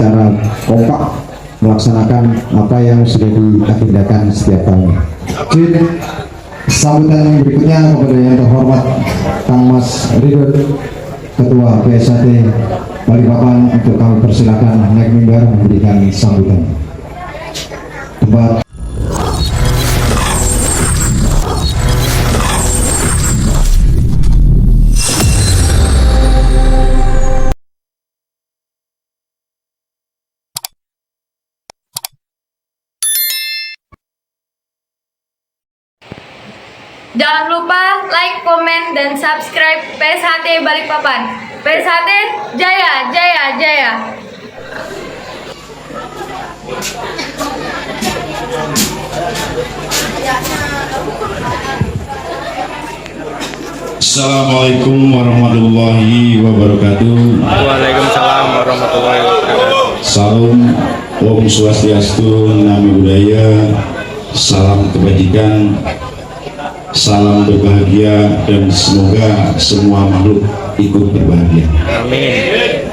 secara kompak melaksanakan apa yang sudah diagendakan setiap tahun. Sambutan yang berikutnya kepada yang terhormat Kang Mas Ridho, Ketua PSAT Balikpapan, untuk kami persilakan naik mimbar memberikan sambutan. Tempat Jangan lupa like, komen, dan subscribe PSHT Balikpapan. PSHT Jaya, Jaya, Jaya. Assalamualaikum warahmatullahi wabarakatuh. Waalaikumsalam warahmatullahi wabarakatuh. Salam Om Swastiastu, Namo Buddhaya, salam kebajikan, salam berbahagia, dan semoga semua makhluk ikut berbahagia. Amin.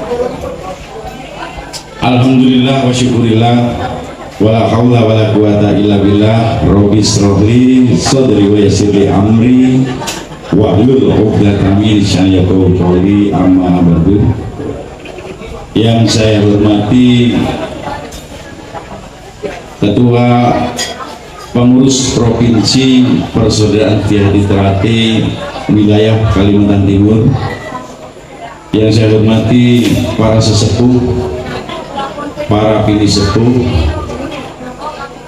Alhamdulillah wa syukurillah, wala haula wala quwata illa billah. Rabbi shrahli sadri wa yassir li amri wahlul 'uqdatam min lisani yafqahu qawli, amma ba'du. Yang saya hormati Ketua Pengurus Provinsi Persaudaraan Tihati Ternate wilayah Kalimantan Timur, yang saya hormati para sesepuh, para pilih sepuh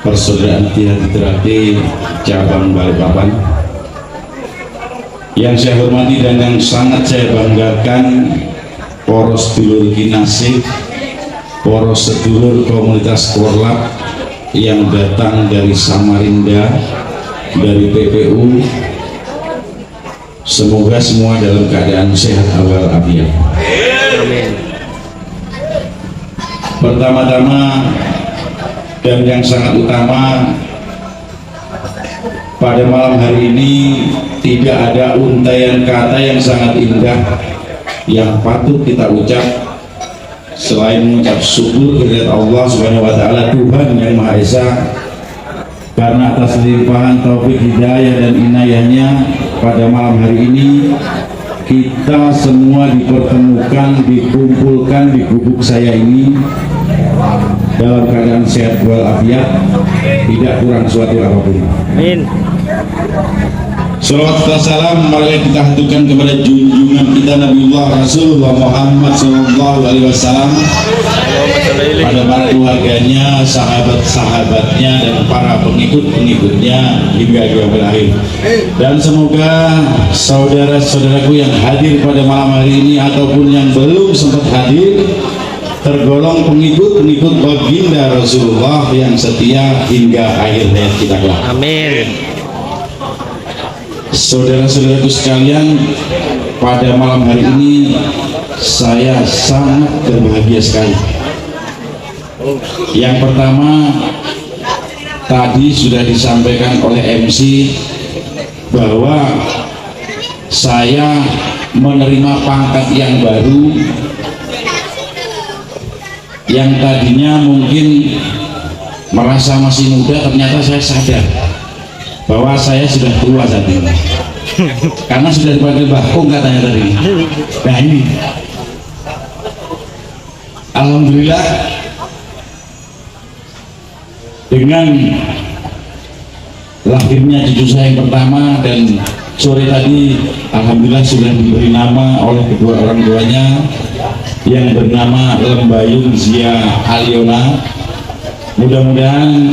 Persaudaraan Tihati Ternate cabang Balikpapan, yang saya hormati dan yang sangat saya banggakan poros dulur kinasih, poros sedulur komunitas Korlap yang datang dari Samarinda, dari PPU. Semoga semua dalam keadaan sehat walafiat. Amin. Pertama-tama dan yang sangat utama, pada malam hari ini tidak ada untaian kata yang sangat indah yang patut kita ucap selain mengucap syukur kepada Allah Subhanahu wa taala, Tuhan yang Maha Esa, karena atas limpahan taufik hidayah dan inayahnya pada malam hari ini kita semua dipertemukan, dikumpulkan di gubuk saya ini dalam keadaan sehat walafiat, tidak kurang suatu apapun. Amin. Salawat dan salam marilah kita haturkan kepada junjungan kita Nabiullah Rasulullah Muhammad SAW, pada para keluarganya, sahabat-sahabatnya, dan para pengikut-pengikutnya hingga yaumil akhir. Dan semoga saudara-saudaraku yang hadir pada malam hari ini ataupun yang belum sempat hadir tergolong pengikut-pengikut baginda Rasulullah yang setia hingga akhir hayat kita kelak. Amin. Saudara-saudaraku sekalian, pada malam hari ini saya sangat berbahagia sekali. Yang pertama, tadi sudah disampaikan oleh MC bahwa saya menerima pangkat yang baru, yang tadinya mungkin merasa masih muda, ternyata saya sadar bahwa saya sudah tua saat ini karena sudah dipanggil Mbah katanya tadi. Nah ini alhamdulillah, dengan lahirnya cucu saya yang pertama, dan sore tadi alhamdulillah sudah diberi nama oleh kedua orang tuanya yang bernama Lembayung Zia Aliona. Mudah-mudahan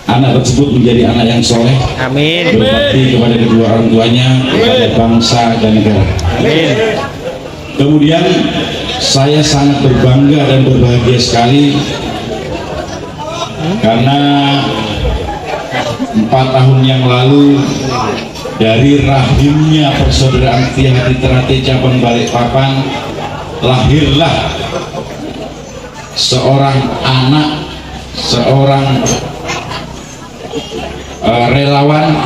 anak tersebut menjadi anak yang soleh, Amin. berbakti kepada kedua orang tuanya, kepada bangsa dan negara. Amin. Kemudian saya sangat berbangga dan berbahagia sekali karena 4 tahun yang lalu dari rahimnya Persaudaraan Tihati Ternate cabang Balikpapan lahirlah seorang anak, seorang relawan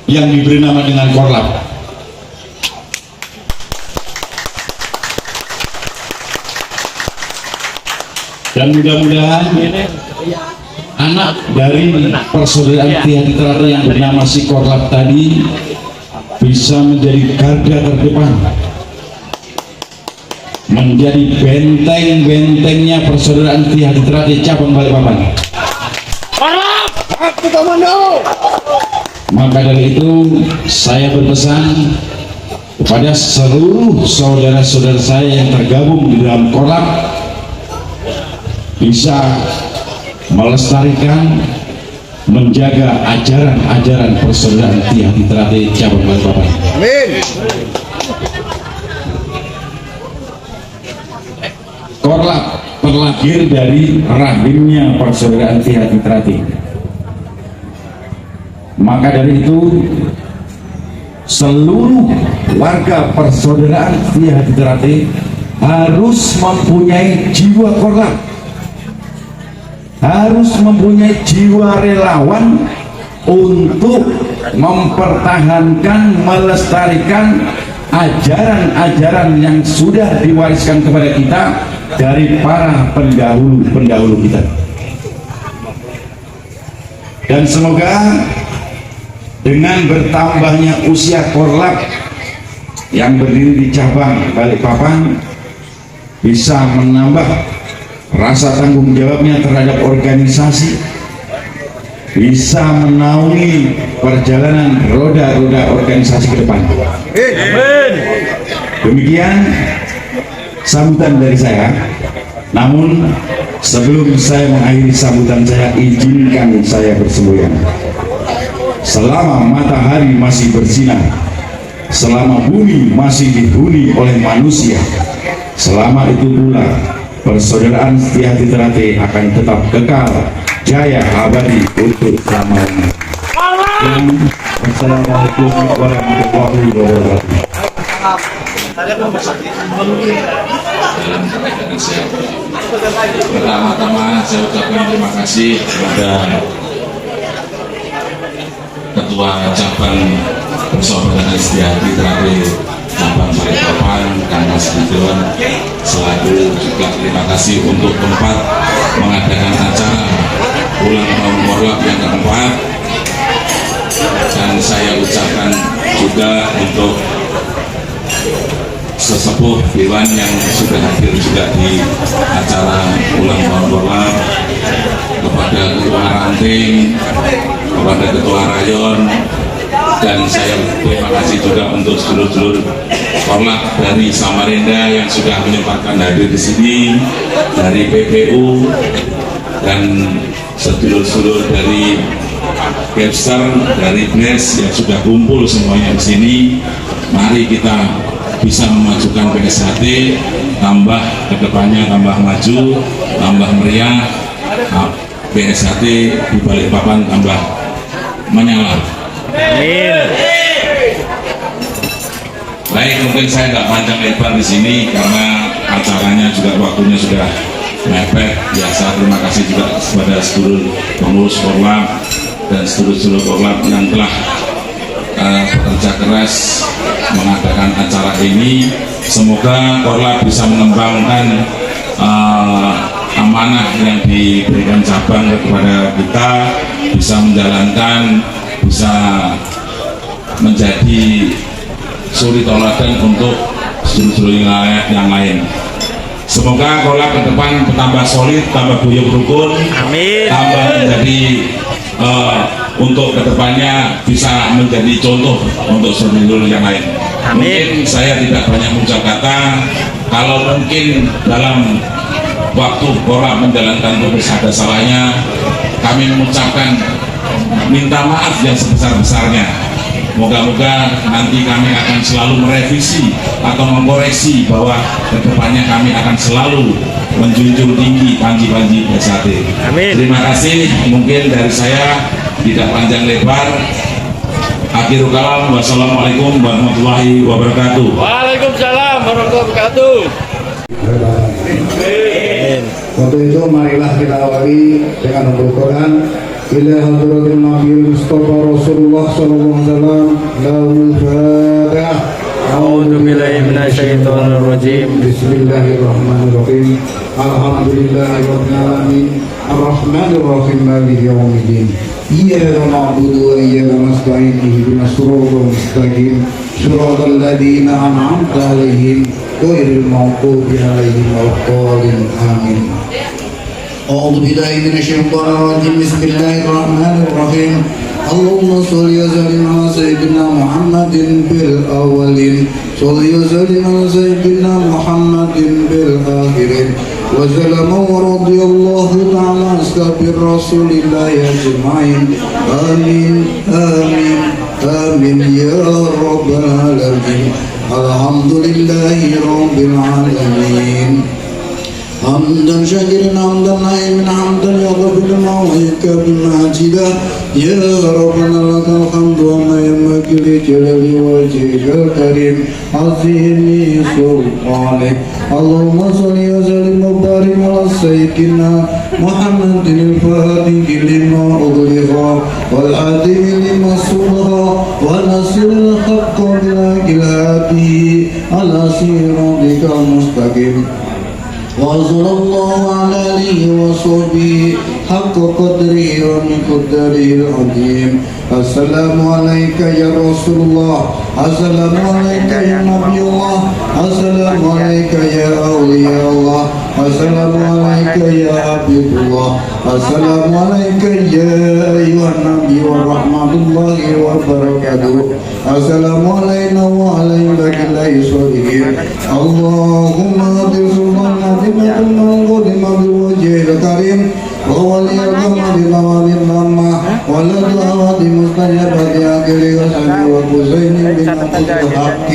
yang diberi nama dengan Korlap. Dan mudah-mudahan anak dari persaudaraan Tihati Teratai yang bernama si Korlap tadi bisa menjadi garda terdepan, menjadi benteng-bentengnya persaudaraan Tihati Teratai cabang Balikpapan. Maka dari itu saya berpesan kepada seluruh saudara-saudara saya yang tergabung di dalam Korlap bisa melestarikan, menjaga ajaran-ajaran persaudaraan Tihati Teratai cabang Balikpapan. Amin. Korlap terlahir dari rahimnya persaudaraan Tihati Teratai. Maka dari itu seluruh warga persaudaraan Tihati Teratai harus mempunyai jiwa Korlap, harus mempunyai jiwa relawan untuk mempertahankan, melestarikan ajaran-ajaran yang sudah diwariskan kepada kita dari para pendahulu-pendahulu kita. Dan semoga dengan bertambahnya usia Korlap yang berdiri di cabang Balikpapan bisa menambah rasa tanggung jawabnya terhadap organisasi, bisa menaungi perjalanan roda-roda organisasi ke depan. Amin. Demikian sambutan dari saya. Namun sebelum saya mengakhiri sambutan saya, izinkan saya bersemboyan. Selama matahari masih bersinar, selama bumi masih dihuni oleh manusia, selama itu pula persaudaraan Tihati Teratai akan tetap kekal jaya abadi untuk selamanya. Wassalamualaikum warahmatullahi wabarakatuh. Pertama-tama saya ucapkan terima kasih kepada Ketua Cabang Persaudaraan Tihati Teratai cabang Balikpapan, Kang Mas Ridwan, selaku juga terima kasih untuk tempat mengadakan acara ulang tahun Korlap yang keempat. Dan saya ucapkan juga untuk sesepuh Dewan yang sudah hadir juga di acara ulang tahun Korlap, kepada Ketua Ranting, kepada Ketua Rayon, dan saya terima kasih juga untuk sedulur-sedulur Korlap dari Samarinda yang sudah menyempatkan hadir di sini, dari PPU dan sedulur-sedulur dari Kepster, dari BNES yang sudah kumpul semuanya di sini. Mari kita bisa memajukan PSHT, tambah kedepannya tambah maju, tambah meriah, PSHT di Balikpapan tambah menyala. Amin. Baik, mungkin saya nggak panjang lebar di sini karena acaranya juga waktunya sudah mepet. Biasa terima kasih juga kepada seluruh pengurus Korlap dan seluruh Korlap yang telah bekerja keras mengadakan acara ini. Semoga Korlap bisa mengembangkan amanah yang diberikan cabang kepada kita, bisa menjalankan, bisa menjadi suri toladan untuk seluruh wilayah yang lain. Semoga Korlap ke depan bertambah solid, tambah guyup rukun, Amin. tambah menjadi untuk kedepannya bisa menjadi contoh untuk seluruh yang lain. Amin. Mungkin saya tidak banyak mengucap kata, kalau mungkin dalam waktu Korlap menjalankan tugas ada salahnya, kami mengucapkan minta maaf yang sebesar-besarnya. Moga-moga nanti kami akan selalu merevisi atau mengkoreksi bahwa kedepannya kami akan selalu menjunjung tinggi panji-panji PSHT. Amin. Terima kasih, mungkin dari saya tidak panjang lebar. Akhirul kalam, wassalamualaikum warahmatullahi wabarakatuh. Waalaikumsalam warahmatullahi wabarakatuh. Amin. Untuk itu marilah kita awali dengan membaca Quran. Ila hadratil Nabi Mustafa Rasulullah sallallahu alaihi wasallam. Lahul Fatihah. A'udzu billahi minasyaitonir rajim. Bismillahirrahmanirrahim. Alhamdulillahirabbil alamin. Arrahmanir rahim. Maliki yaumiddin. Iyyaka na'budu wa iyyaka nasta'in. Ihdinas siratal mustaqim. Siratal ladzina an'amta 'alaihim ghairil maghdubi 'alaihim waladdallin. Amin. أعوذ بالله من الشيطان الرجيم بسم الله الرحمن الرحيم اللهم صل وسلم على سيدنا محمد بالأولين صل وسلم على سيدنا محمد بالآخرين وسلم ورضي الله تعالى عن أصحاب رسول الله أجمعين آمين آمين آمين يا رب العالمين الحمد لله رب العالمين حمدا شاكرا حمدا نائما حمدا يغفر الله ويحييك بمجيدا يا ربنا لك الحمد وما ينبغي لجلال وجهك الكريم عظيم سلطانك اللهم صل وسلم وبارك على سيدنا محمد الفاتح لما أغلق والآتم لما سبق ونصر الحق بالحق الهادي على صراطك المستقيم وصلى الله على آله وصحبه حق قدره ومقداره العظيم السلام عليك يا رسول الله السلام عليك يا نبي الله السلام عليك يا أولياء الله السلام عليك يا حبيب الله السلام عليك يا أيها النبي ورحمة الله وبركاته السلام علينا وعلى عباد الله الصالحين اللهم اهد سلطاننا بما قدم بالوجه الكريم وولي الأمر بموالي الأمة ولا دعوة مستجابة آخر وسلم وحسين بن الحق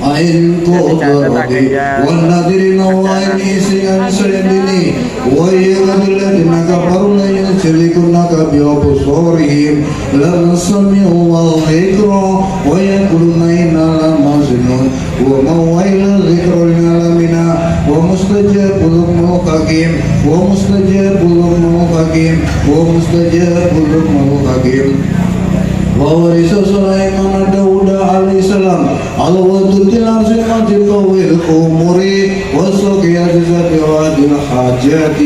ain kodarati wan nadirina wa inisi an sayyidini wa yadilladina kafaru la yushrikuna ka bi absarihim lam sami'u wa dhikra wa yaquluna inna la majnun wa mawailu dhikrul alamina wa mustajabul muqakim wa mustajabul muqakim wa mustajabul muqakim وورث سليمان داود عليه السلام على ودود العظيمة طويل الأمور والسقيا ذات الحاجات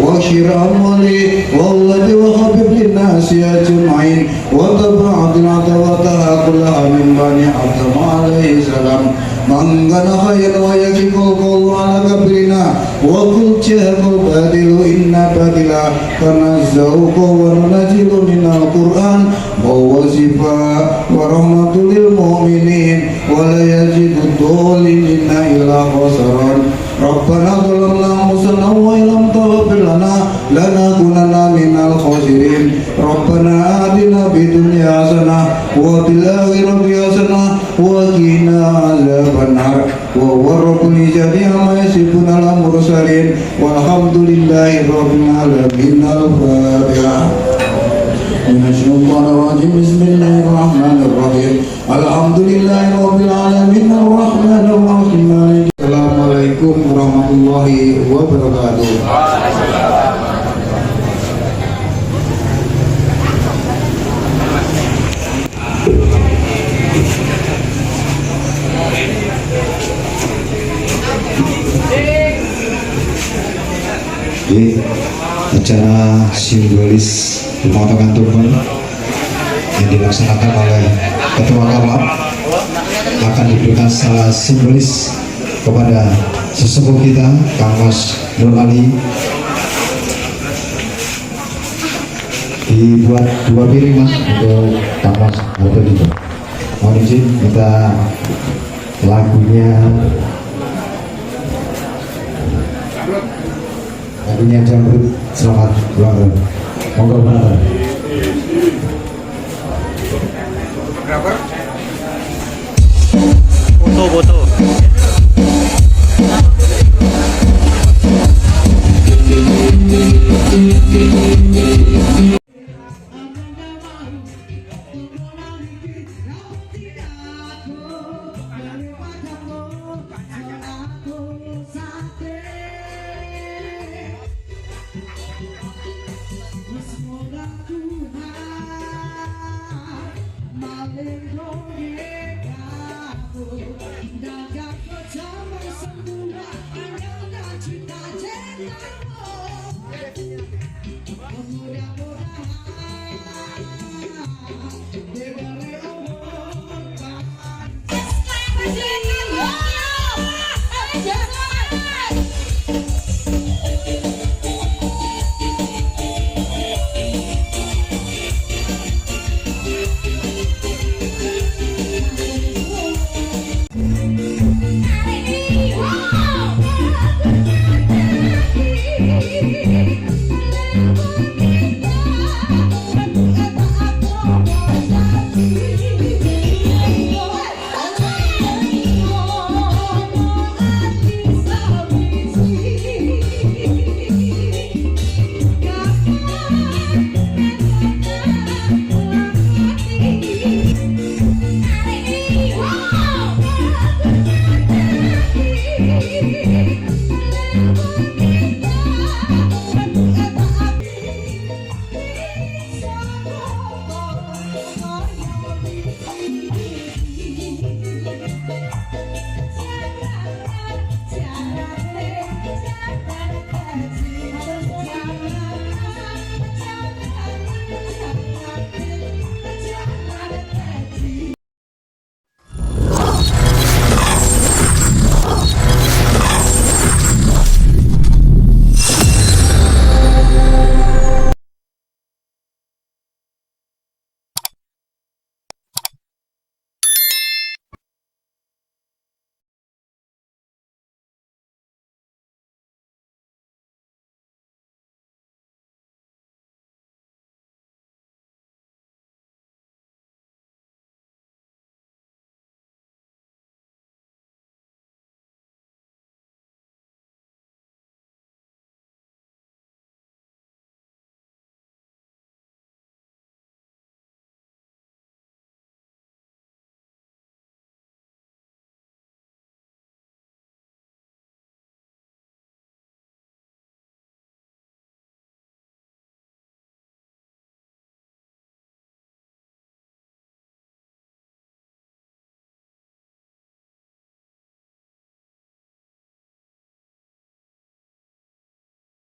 وشر أمري والذي وخفف للناس أجمعين وتبعت العدوتها كلها من بني آدم عليه السلام من كان خيرا ويكفي القول على كبرنا وقل جاء الباطل إن باطلا تنزه وننزل من القرآن وهو شفاء ورحمة للمؤمنين ولا يزيد الظالمين إلا خسرا ربنا ظلمنا أنفسنا وإن لم تغفر لنا لنكونن من الخاسرين ربنا آتنا في الدنيا حسنة وفي الآخرة حسنة وقنا عذاب النار وهو رب العزة عما يصفون المرسلين والحمد لله رب العالمين الفاتحة من الشيطان الرجيم بسم الله الرحمن الرحيم الحمد لله رب العالمين الرحمن الرحيم السلام عليكم ورحمة الله وبركاته. Jadi acara simbolis pemotongan turbin yang dilaksanakan oleh Ketua Karlap akan diberikan secara simbolis kepada sesepuh kita Kang Mas Nur Ali, dibuat 2 piring Mas untuk Kang Mas Harto juga. Mohon izin kita lagunya Jamrut selamat ulang tahun. Monggo benar. Foto. Semoga Tuhan melindungi Baik.